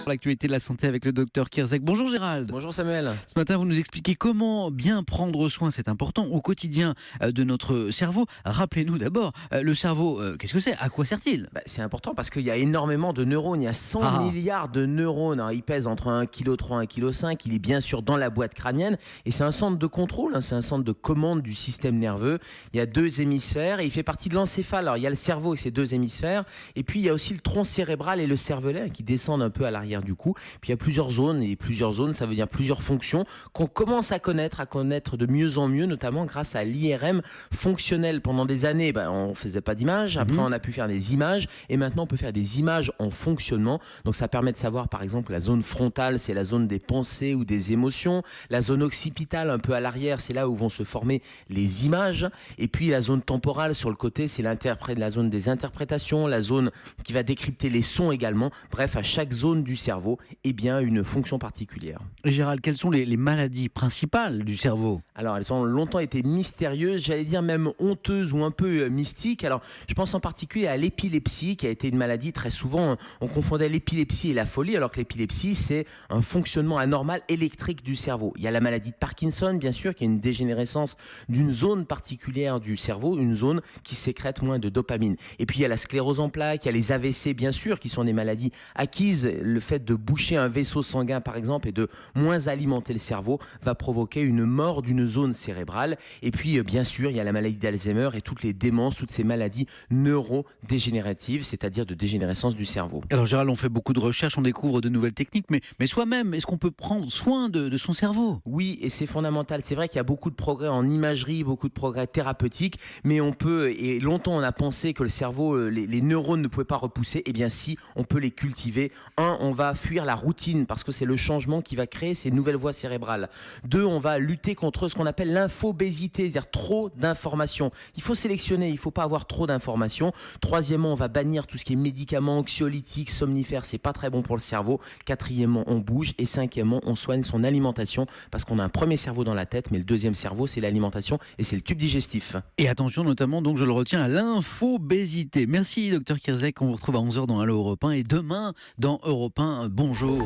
L'actualité de la santé avec le docteur Kierzek. Bonjour Gérald. Bonjour Samuel. Ce matin, vous nous expliquez comment bien prendre soin, c'est important, au quotidien de notre cerveau. Rappelez-nous d'abord, le cerveau, qu'est-ce que c'est? À quoi sert-il? C'est important parce qu'il y a énormément de neurones. Il y a 100 Ah. milliards de neurones. Alors, il pèse entre 1,3 kg et 1,5 kg. Il est bien sûr dans la boîte crânienne. Et c'est un centre de contrôle, c'est un centre de commande du système nerveux. Il y a 2 hémisphères et il fait partie de l'encéphale. Alors, il y a le cerveau et ses 2 hémisphères. Et puis, il y a aussi le tronc cérébral et le cervelet qui descendent un peu à l'arrière du cou. Puis, il y a plusieurs zones. Et plusieurs zones, ça veut dire plusieurs fonctions qu'on commence à connaître de mieux en mieux, notamment grâce à l'IRM fonctionnel. Pendant des années, on ne faisait pas d'images. Après, on a pu faire des images. Et maintenant, on peut faire des images en fonctionnement. Donc, ça permet de savoir, par exemple, la zone frontale, c'est la zone des pensées ou des émotions. La zone occipitale, un peu à l'arrière, c'est là où vont se former les images. Et puis, la zone temporale, sur le côté, c'est la zone des interprétations, la zone qui va décrypter les sons également. Bref, à chaque zone du cerveau, une fonction particulière. Gérald, quelles sont les maladies principales du cerveau? Alors, elles ont longtemps été mystérieuses, j'allais dire même honteuses ou un peu mystiques. Alors, je pense en particulier à l'épilepsie, qui a été une maladie très souvent, on confondait l'épilepsie et la folie, alors que l'épilepsie, c'est un fonctionnement anormal électrique du cerveau. Il y a la maladie de Parkinson, bien sûr, qui est une dégénérescence d'une zone particulière du cerveau, une zone qui sécrète moins de dopamine. Et puis, il y a la sclérose en plaques, il y a les AVC, bien sûr, qui sont des maladies acquises. Le fait de boucher un vaisseau sanguin, par exemple, et de moins alimenter le cerveau, va provoquer une mort d'une zone cérébrale. Et puis, bien sûr, il y a la maladie d'Alzheimer et toutes les démences, toutes ces maladies neurodégénératives, c'est-à-dire de dégénérescence du cerveau. Alors Gérald, on fait beaucoup de recherches, on découvre de nouvelles techniques, mais soi-même, est-ce qu'on peut prendre soin de son cerveau? Oui, et c'est fondamental. C'est vrai qu'il y a beaucoup de progrès en imagerie, beaucoup de progrès thérapeutiques, mais on peut, et longtemps on a pensé que le cerveau, les neurones ne pouvaient pas repousser, eh bien si, on peut les cultiver. 1, on va fuir la routine, parce que c'est le changement qui va créer ces nouvelles voies cérébrales. 2, on va lutter contre ce qu'on appelle l'infobésité, c'est-à-dire trop d'informations. Il faut sélectionner, il ne faut pas avoir trop d'informations. 3, on va bannir tout ce qui est médicaments, anxiolytiques, somnifères, c'est pas très bon pour le cerveau. 4, on bouge. Et 5, on soigne son alimentation, parce qu'on a un premier cerveau dans la tête, mais le deuxième cerveau, c'est l'alimentation et c'est le tube digestif. Et attention notamment, donc je le retiens, à l'infobésité. Merci docteur Kierzek, on vous retrouve à 11h dans Allo Europe 1 et demain dans Europe 1. Bonjour.